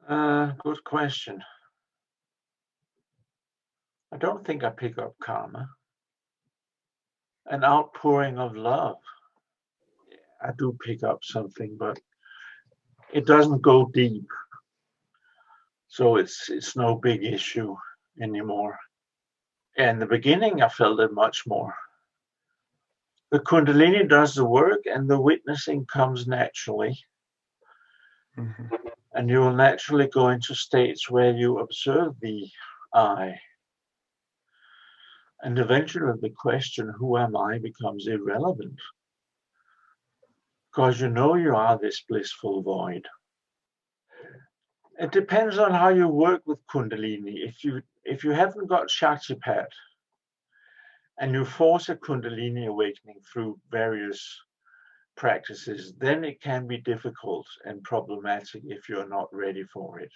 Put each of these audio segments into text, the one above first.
Good question. I don't think I pick up karma. An outpouring of love. I do pick up something, but it doesn't go deep. So it's no big issue anymore. In the beginning, I felt it much more. The Kundalini does the work and the witnessing comes naturally. Mhm. And you will naturally go into states where you observe the I. And eventually the question, who am I, becomes irrelevant. Because you know you are this blissful void. It depends on how you work with Kundalini. If you haven't got Shaktipat and you force a Kundalini awakening through various practices, then it can be difficult and problematic if you're not ready for it.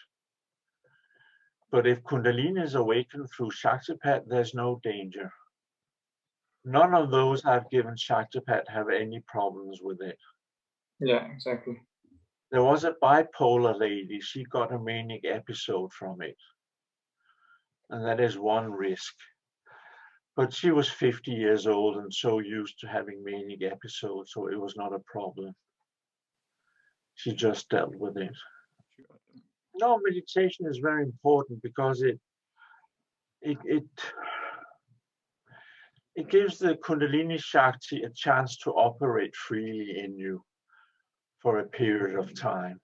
But if Kundalini is awakened through Shaktipat, there's no danger. None of those I've given Shaktipat have any problems with it. Yeah, exactly. There was a bipolar lady, she got a manic episode from it. And that is one risk. But she was 50 years old and so used to having manic episodes, so it was not a problem. She just dealt with it. No, meditation is very important because it gives the Kundalini Shakti a chance to operate freely in you for a period of time.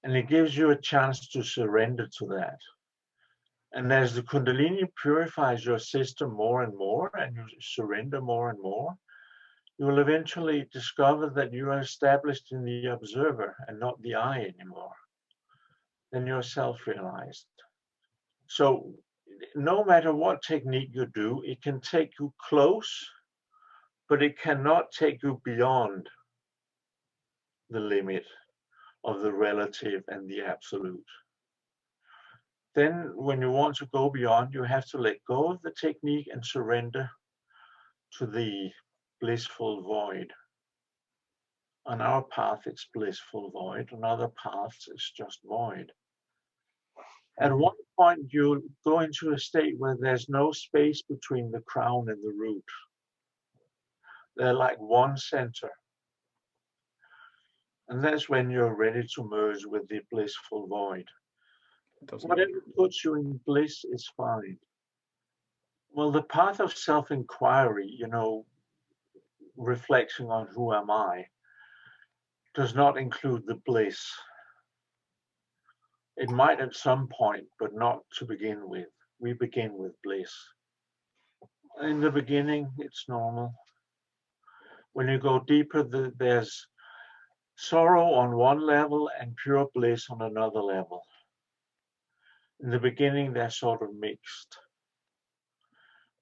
And it gives you a chance to surrender to that. And as the Kundalini purifies your system more and more, and you surrender more and more, you will eventually discover that you are established in the observer and not the I anymore. Then you're self-realized. So no matter what technique you do, it can take you close, but it cannot take you beyond the limit of the relative and the absolute. Then when you want to go beyond, you have to let go of the technique and surrender to the blissful void. On our path, it's blissful void. On other paths, it's just void. At one point, you'll go into a state where there's no space between the crown and the root. They're like one center. And that's when you're ready to merge with the blissful void. Whatever puts you in bliss is fine. Well, the path of self-inquiry, reflection on who am I, does not include the bliss. It might at some point, but not to begin with. We begin with bliss. In the beginning, it's normal. When you go deeper, there's sorrow on one level and pure bliss on another level. In the beginning, they're sort of mixed.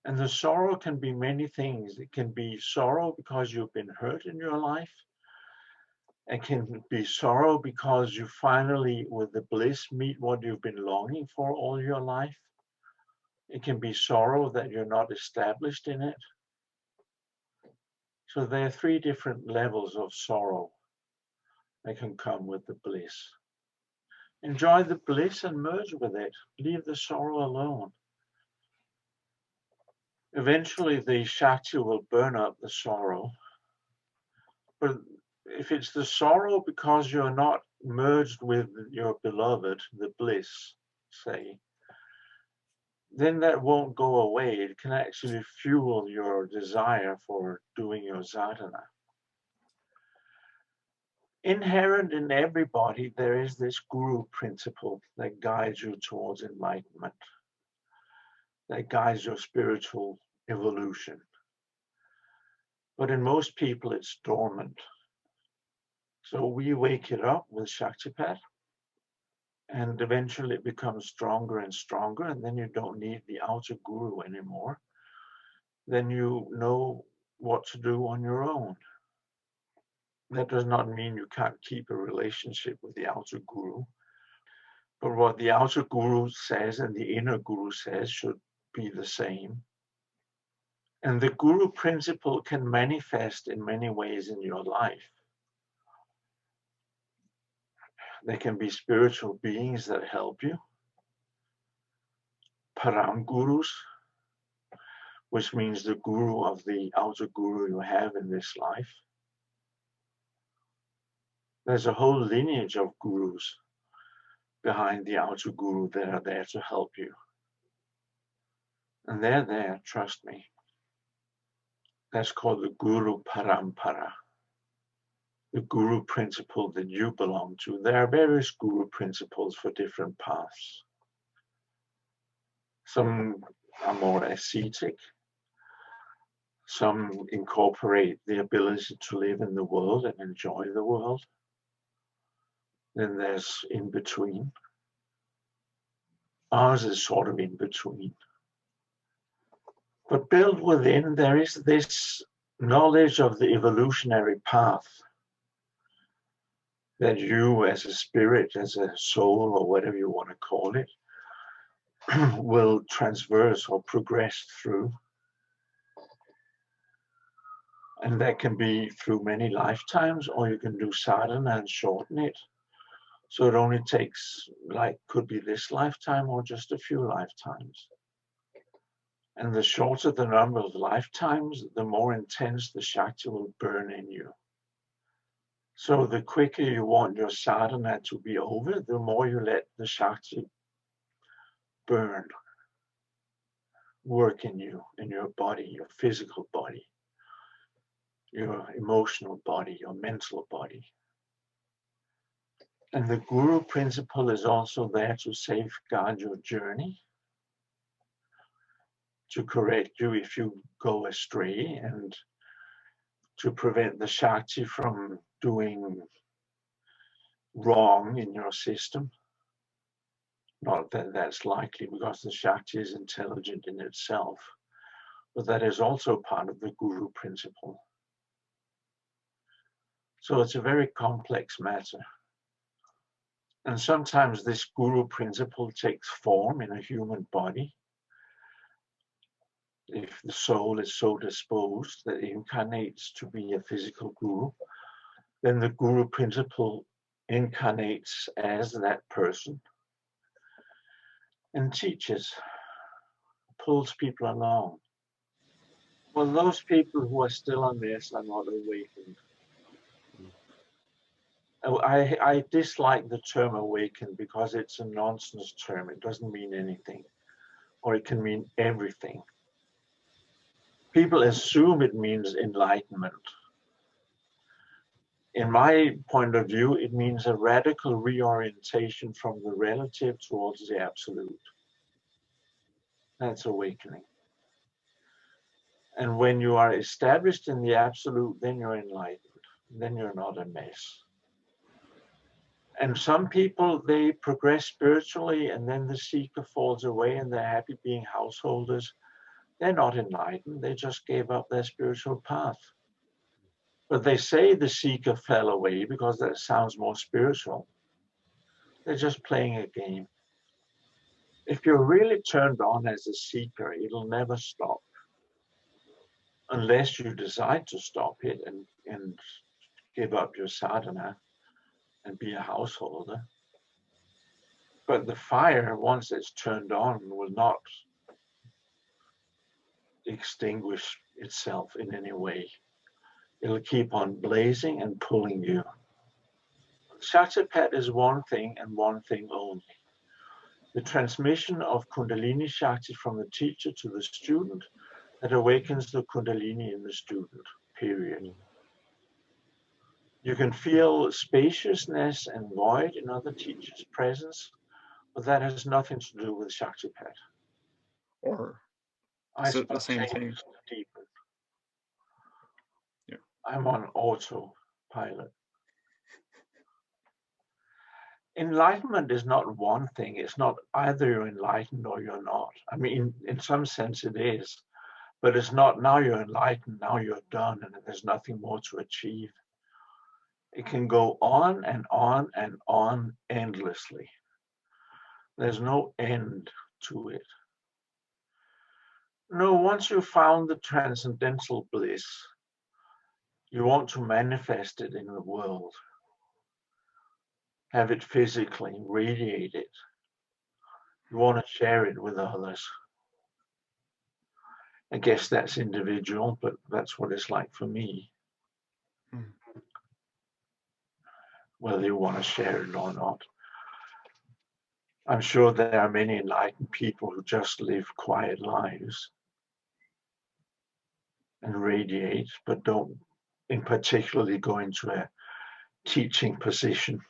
And the sorrow can be many things. It can be sorrow because you've been hurt in your life. It can be sorrow because you finally, with the bliss, meet what you've been longing for all your life. It can be sorrow that you're not established in it. So there are three different levels of sorrow that can come with the bliss. Enjoy the bliss and merge with it. Leave the sorrow alone. Eventually, the Shakti will burn up the sorrow. But if it's the sorrow because you're not merged with your beloved, the bliss, say, then that won't go away. It can actually fuel your desire for doing your sadhana. Inherent in everybody, there is this guru principle that guides you towards enlightenment, that guides your spiritual evolution. But in most people, it's dormant. So we wake it up with Shaktipat, and eventually it becomes stronger and stronger, and then you don't need the outer guru anymore. Then you know what to do on your own. That does not mean you can't keep a relationship with the outer guru. But what the outer guru says and the inner guru says should be the same. And the guru principle can manifest in many ways in your life. They can be spiritual beings that help you. Param gurus, which means the guru of the outer guru you have in this life. There's a whole lineage of gurus behind the outer guru that are there to help you. And they're there, trust me. That's called the Guru Parampara, the Guru principle that you belong to. There are various Guru principles for different paths. Some are more ascetic. Some incorporate the ability to live in the world and enjoy the world. Then there's in between. Ours is sort of in between. But built within, there is this knowledge of the evolutionary path that you as a spirit, as a soul, or whatever you want to call it, will transverse or progress through. And that can be through many lifetimes, or you can do sadhana and shorten it. So it only takes, like, could be this lifetime or just a few lifetimes. And the shorter the number of lifetimes, the more intense the Shakti will burn in you. So the quicker you want your sadhana to be over, the more you let the Shakti burn, work in you, in your body, your physical body, your emotional body, your mental body. And the Guru principle is also there to safeguard your journey, to correct you if you go astray, and to prevent the Shakti from doing wrong in your system. Not that that's likely, because the Shakti is intelligent in itself, but that is also part of the Guru principle. So it's a very complex matter. And sometimes this Guru principle takes form in a human body. If the soul is so disposed that it incarnates to be a physical guru, then the Guru principle incarnates as that person and teaches, pulls people along. Well, those people who are still on this are not awakened. I dislike the term awakened because it's a nonsense term. It doesn't mean anything, or it can mean everything. People assume it means enlightenment. In my point of view, it means a radical reorientation from the relative towards the absolute. That's awakening. And when you are established in the absolute, then you're enlightened. Then you're not a mess. And some people, they progress spiritually, and then the seeker falls away and they're happy being householders. They're not enlightened. They just gave up their spiritual path. But they say the seeker fell away because that sounds more spiritual. They're just playing a game. If you're really turned on as a seeker, it'll never stop. Unless you decide to stop it and give up your sadhana and be a householder. But the fire, once it's turned on, will not extinguish itself in any way. It'll keep on blazing and pulling you. Shaktipat is one thing and one thing only. The transmission of Kundalini Shakti from the teacher to the student that awakens the Kundalini in the student, period. You can feel spaciousness and void in other teachers' presence, but that has nothing to do with Shaktipat. Or I is it the same thing? Deepen. Yeah. I'm on autopilot. Enlightenment is not one thing. It's not either you're enlightened or you're not. I mean, in some sense it is, but it's not now you're enlightened, now you're done, and there's nothing more to achieve. It can go on and on and on endlessly. There's no end to it. No, once you've found the transcendental bliss, you want to manifest it in the world. have it physically, radiate it. You want to share it with others. I guess that's individual, but that's what it's like for me. Mm. Whether you want to share it or not. I'm sure there are many enlightened people who just live quiet lives and radiate, but don't in particularly go into a teaching position.